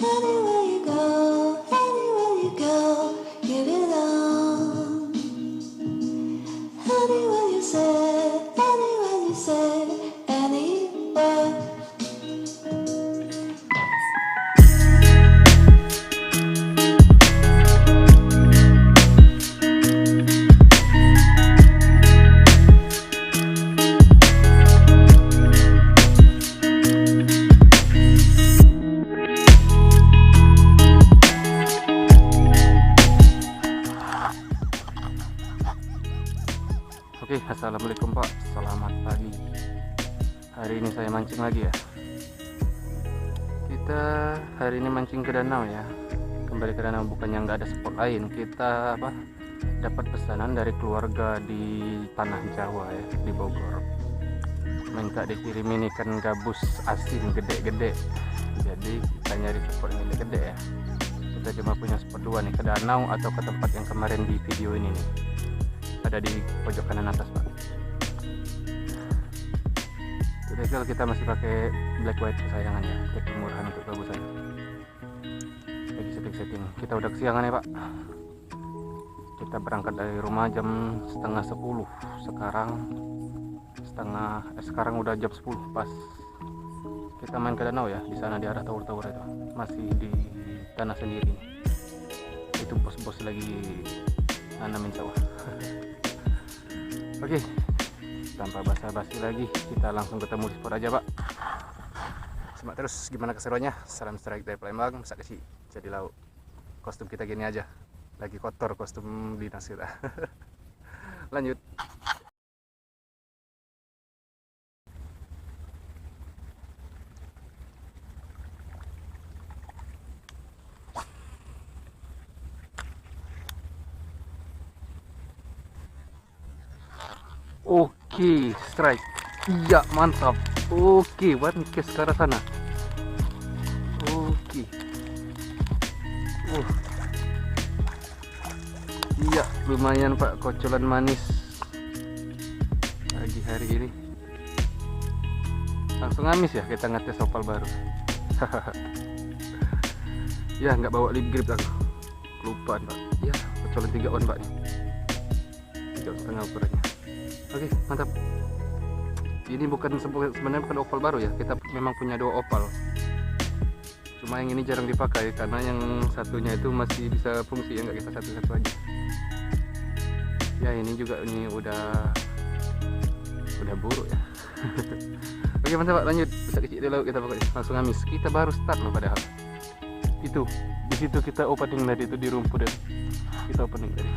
Anywhere you go, you belong. Anywhere you say, anywhere. Oke, assalamualaikum Pak, selamat pagi. Hari ini saya mancing lagi ya. Kita hari ini mancing ke danau ya. Kembali ke danau, bukannya nggak ada spot lain. Kita dapat pesanan dari keluarga di Tanah Jawa ya, di Bogor. Minta dikirimin ikan gabus asin gede-gede. Jadi kita nyari spot yang gede-gede ya. Kita cuma punya spot dua nih, ke danau atau ke tempat yang kemarin di video ini nih. Ada di pojok kanan atas Pak. Kalau kita masih pakai black white kesayangan ya, teknik murahan untuk gabusan. Lagi setting. Kita udah kesiangan ya Pak. Kita berangkat dari rumah jam setengah 10. Sekarang udah jam 10 pas. Kita main ke danau ya, di sana di arah tower-tower itu. Masih di tanah sendiri. Itu bos-bos lagi nanamin sawah. Oke, tanpa basa-basi lagi, kita langsung ketemu di spot aja Pak. Simak terus gimana keseruannya. Salam strike dari Palembang, Masak Kecil jadi lauk. Kostum kita gini aja, lagi kotor kostum dinas kita. Lanjut. Oke, strike. Iya, mantap. Oke, one case ke arah sana. Oke. Iya, lumayan Pak, kocolan manis pagi hari ini. Langsung ngamis ya, kita ngetes opal baru. Ya, nggak bawa lip grip aku. Kelupaan Pak. Ya, kocolan 3 on Pak nih. 3,5 ukurannya. Oke, mantap. Ini sebenarnya bukan opal baru ya. Kita memang punya 2 opal. Cuma yang ini jarang dipakai karena yang satunya itu masih bisa fungsi ya, nggak kita satu-satu aja. Ya ini juga udah buruk ya. Oke mantap Pak, lanjut. Bisa kecil dulu kita pokoknya langsung ngamis. Kita baru start loh padahal. Itu di situ kita opening tadi itu di rumput dan kita opening tadi.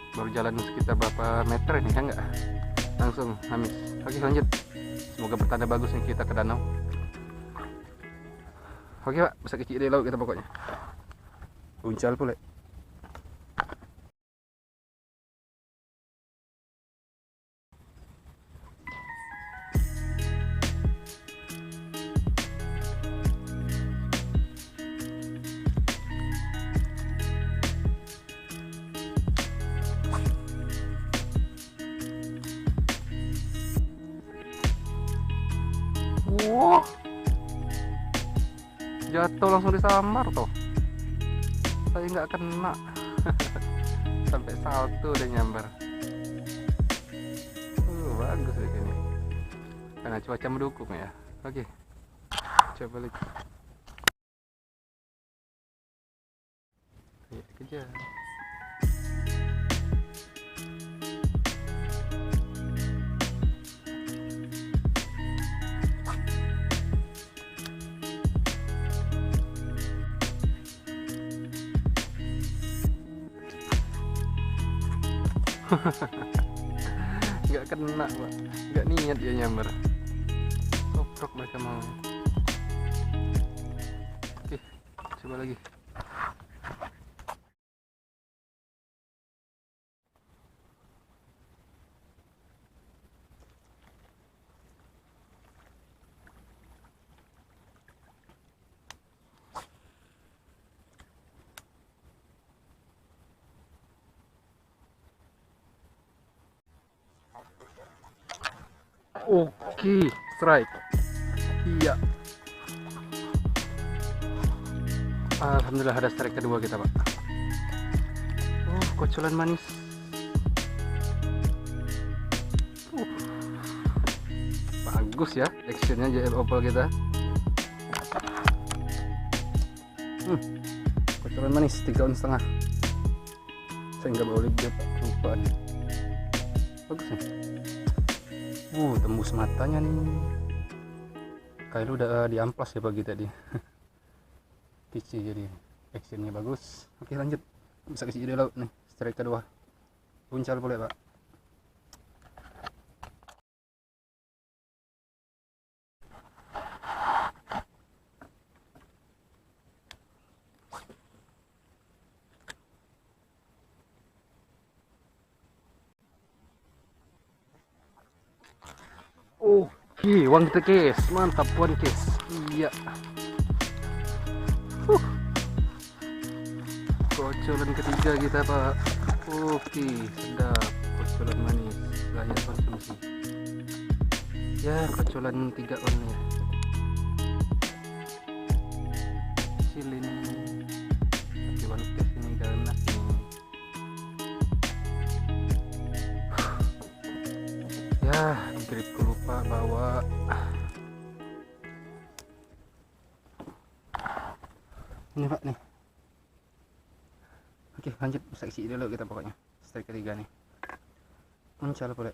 Baru jalan sekitar berapa meter ini kan nggak langsung habis. Oke lanjut, semoga bertanda bagus nih kita ke danau. Oke Pak, bisa kecil di laut kita pokoknya uncal pula. Wah, jatuh langsung disambar toh. Saya nggak kena. Sampai salto udah nyambar. Bagus ya ini. Karena cuaca mendukung ya. Oke, coba lagi. Ayo kejar. Nggak kena Pak, nggak niat dia nyamber. Toprok mereka mau. Oke, coba lagi. Oke, strike. Iya. Alhamdulillah ada strike kedua kita, Pak. Kocolan manis. Bagus ya actionnya JL Opal kita. Kocolan manis 3 ounce setengah. Saya nggak bawa lebih, Pak, lupa nih. Bagus nih. Tembus matanya nih. Kayak udah diamplas ya pagi tadi. Kici jadi actionnya bagus. Oke, lanjut. Bisa kasih ide laut nih. Strike kedua. Puncal boleh, Pak. Oke, uang kita, Kes. Mantap, Puan, Kes. Iya. Kocolan ketiga kita, Pak. Oke, sedap. Kocolan manis, layak konsumsi. Ya, kocolan 3 on ya. Silin. Tapi one case ini ganas nih. Ya, gripku lupa bawa. Ini, Pak, nih. Oke, lanjut. Seksi dulu kita pokoknya. Strike ketiga nih. Muncul boleh.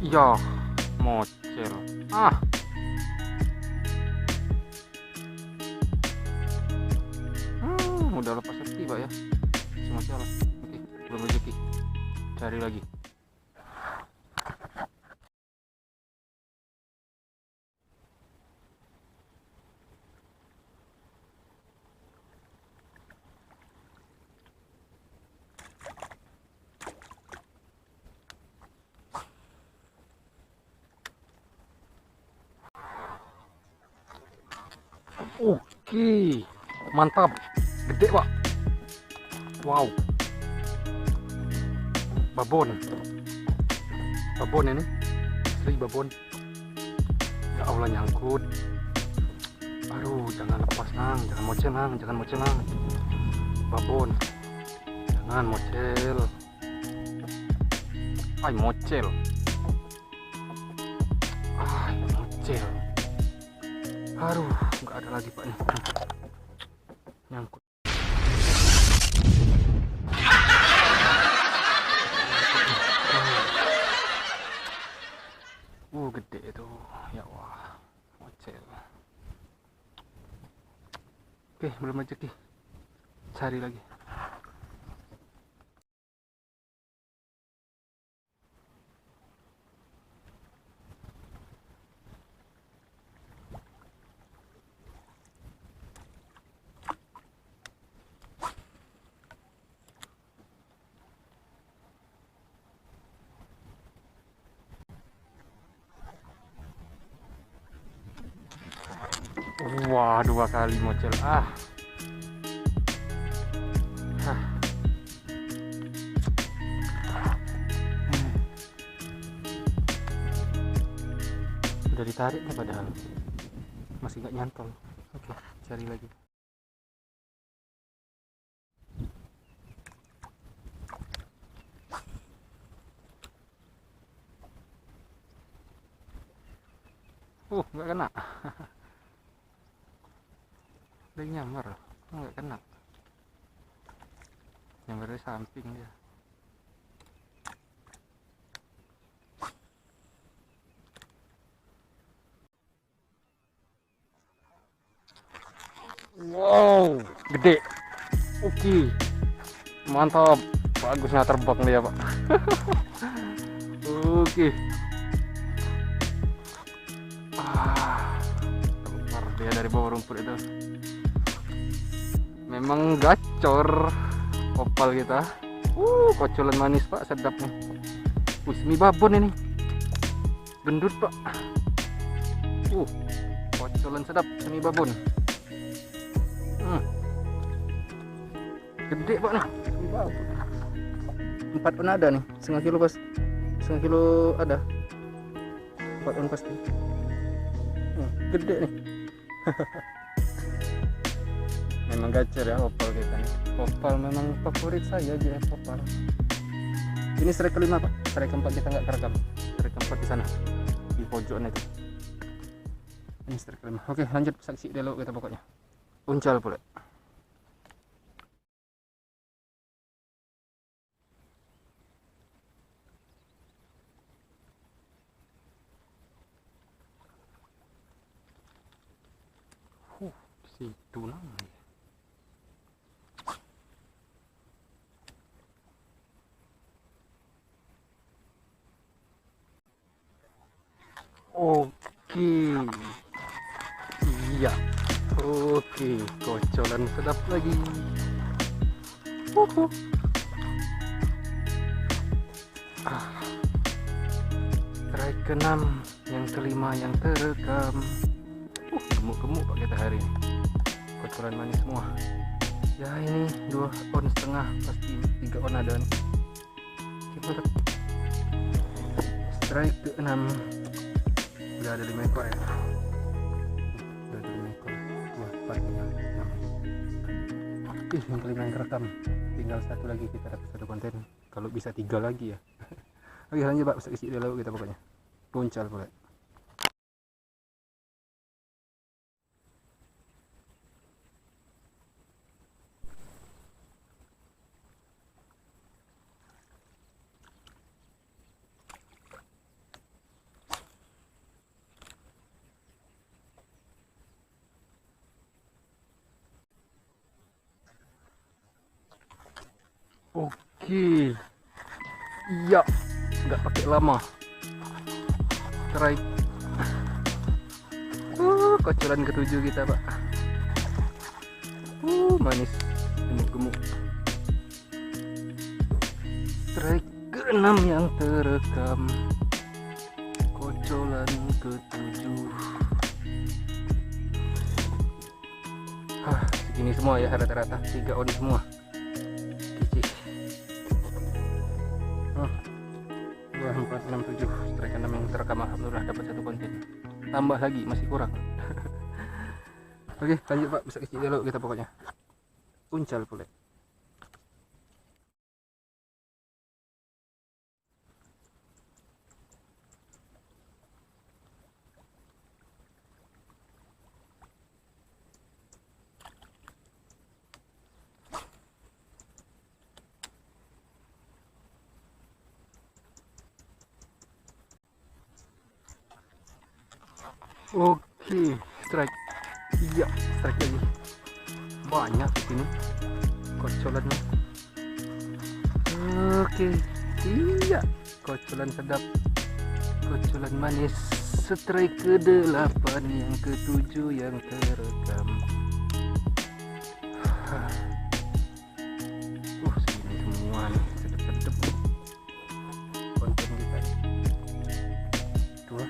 Ya, mocel. Udah lepas sepi, Pak ya. Semua salah. Oke, belum rezeki. Cari lagi. Oke, mantap. Gede, Pak. Wow. Babon ini. Asli babon. Ya Allah, nyangkut. Aduh, jangan lepas, Nang. Jangan mocel, Nang. Babon. Jangan mocel. Mocel. Aduh, nggak ada lagi, Pak, nih. Nyangkut. Gede itu. Ya wah, mocel. Oke, belum rezeki. Cari lagi. Wah, 2 kali mocel. Udah ditarik nih padahal masih nggak nyantol. Oke, cari lagi. Nggak kena. Dia nyamar, nggak kena. Nyamar dari samping dia. Wow, gede. Oke, mantap. Bagusnya terbang dia, Pak. Oke. Keluar dia dari bawah rumput itu. Memang gacor opal kita. Kocolan manis, Pak, sedap nih. Mie babon ini. gendut pak. Kocolan sedap semi babon. Gede pak nih, semi babon. 4 on ada nih, setengah kilo pas, setengah kilo ada. 4 on pasti. Gede nih. Memang gacor ya opal kita nih. Opal memang favorit saya aja ya, opal. Ini strike kelima pak, strike keempat kita nggak kerekam. Strike keempat di sana, di pojokan itu. Ini strike kelima. Oke, lanjut saksi dialog kita pokoknya. Uncal pula. Situ namanya. Oke. Iya. Oke, kocolan sedap lagi. Strike ke-6, yang kelima yang terekam. Gemuk-gemuk pak kita hari ini. Kocolan manis semua. Ya ini 2 on setengah, pasti 3 on ada nih. Strike ke-6 udah ada 5 ekor ya. Udah ada 5 ekor. 2, 4, 5, 6. Yang kelima yang kerekam. Tinggal 1 lagi kita dapat 1 konten. Kalau bisa 3 lagi ya. Oke lanjut pak, bisa isi dulu kita pokoknya. Puncal pula. Oke, iya, nggak pakai lama. Strike. Kocolan ke-7 kita pak. Manis, gemuk-gemuk. Strike ke-6 yang terekam. Kocolan ke-7. Segini semua ya rata-rata, 3 on semua. 2, 4, 6, 7 strike 6 yang terekam. Alhamdulillah dapat 1 konten. Tambah lagi masih kurang. Oke lanjut pak, bisa kecil dulu kita pokoknya. Uncal pula. Oke, strike. Iya, strike lagi. Banyak di sini kocolannya. Oke, iya, kocolan sedap, kocolan manis. Strike ke-8 yang ke-7 yang terekam. Segini semua nih, sedap-sedap konten kita. 2,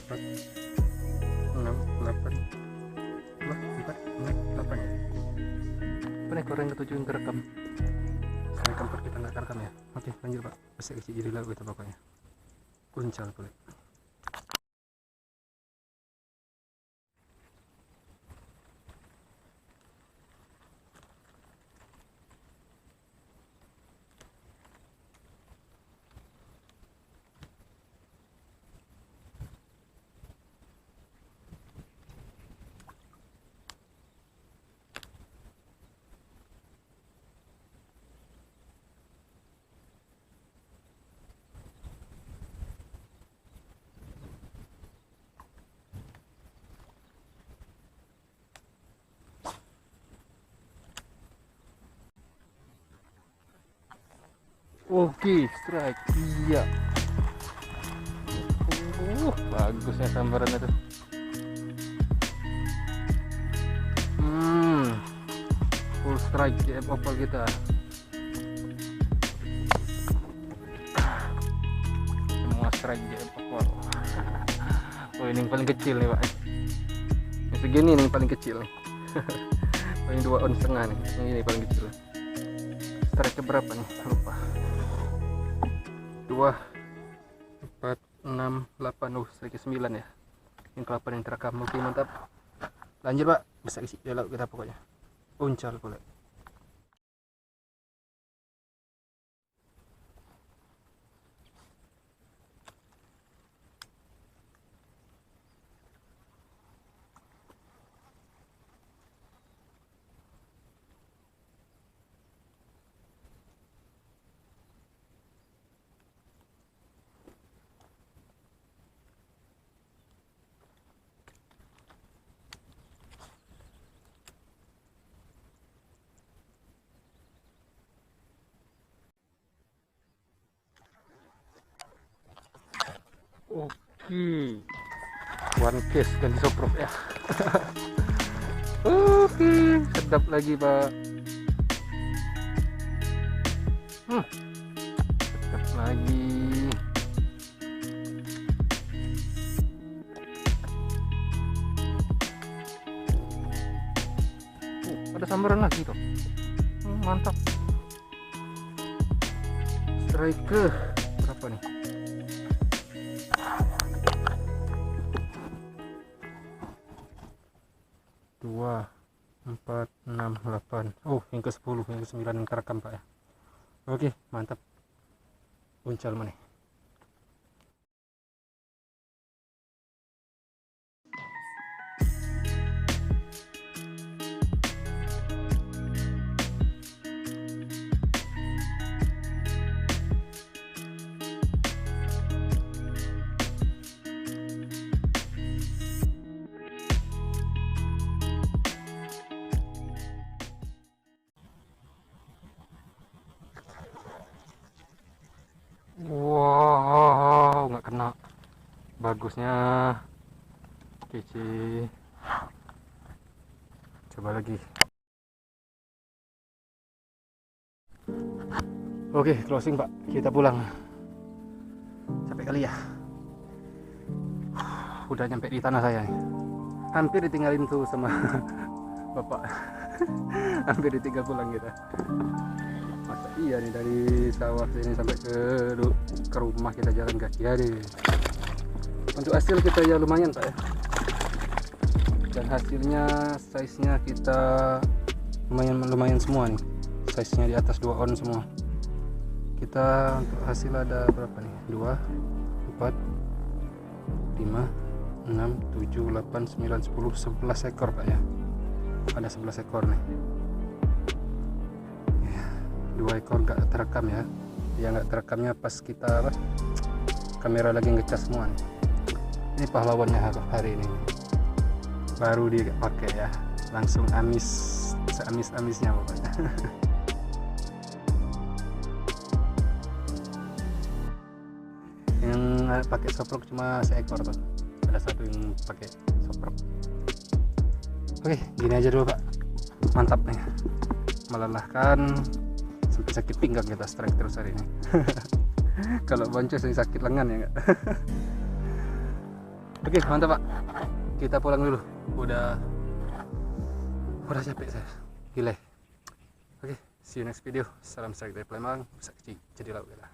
4, 6, 8, 2, 4, 6, 8 ya. Apa ekor yang ke-7 yang terekam? Sekarang keempat kita nggak terekam ya. Oke lanjut pak, bisa isi jadi lagu itu pokoknya. Uncal kulit. Oke, strike. Iya. Bagus ya sambaran itu. Full strike CF opal kita. Semua strike pokok. Oh ini yang paling kecil nih pak, ini segini nih yang paling kecil nih. Paling 2 on setengah nih, ini paling kecil. Strike berapa nih lupa, 2, 4, 6, 8, strike 9 ya. Yang ke-8 yang terekam. Oke mantap, lanjut pak, bisa isi dia laut kita pokoknya, uncal pula. Oke, one case ganti soprok ya. Oke, sedap lagi pak. Sedap lagi. Ada sambaran lagi tuh. Mantap. Strike ke berapa nih? Dua, 4, 6, 8. Oh, yang ke 10, yang ke 9 yang terekam pak ya. Oke, mantap. Uncal mana? Wow, nggak kena. Bagusnya kece. Coba lagi. Oke, closing pak, kita pulang. Capek kali ya. Udah nyampe di tanah saya nih. Hampir ditinggalin tuh sama bapak. Hampir ditinggal pulang kita. Masa iya nih dari sawah sini sampai ke rumah kita jalan kaki ya deh. Untuk hasil kita ya lumayan pak ya. Dan hasilnya size nya kita lumayan semua nih. Size nya di atas 2 on semua. Kita untuk hasil ada berapa nih? 2, 4, 5, 6, 7, 8, 9, 10, 11 ekor pak ya. Ada 11 ekor nih. 2 ekor nggak terekam ya. Ya nggak terekamnya pas kita apa, kamera lagi ngecas semua nih. Ini pahlawannya hari ini. Baru dipakai ya. Langsung amis, seamis-amisnya pokoknya. Yang pakai soprok cuma seekor tuh. Ada satu yang pakai soprok. Oke, gini aja dulu pak. Mantap nih. Melelahkan. Sampai sakit pinggang kita strike terus hari ini. Kalau boncos ini sakit lengan ya enggak. Oke mantap pak, kita pulang dulu, udah capek saya, gile. Oke, see you next video. Salam strike dari Palembang, bisa jadi laut kita.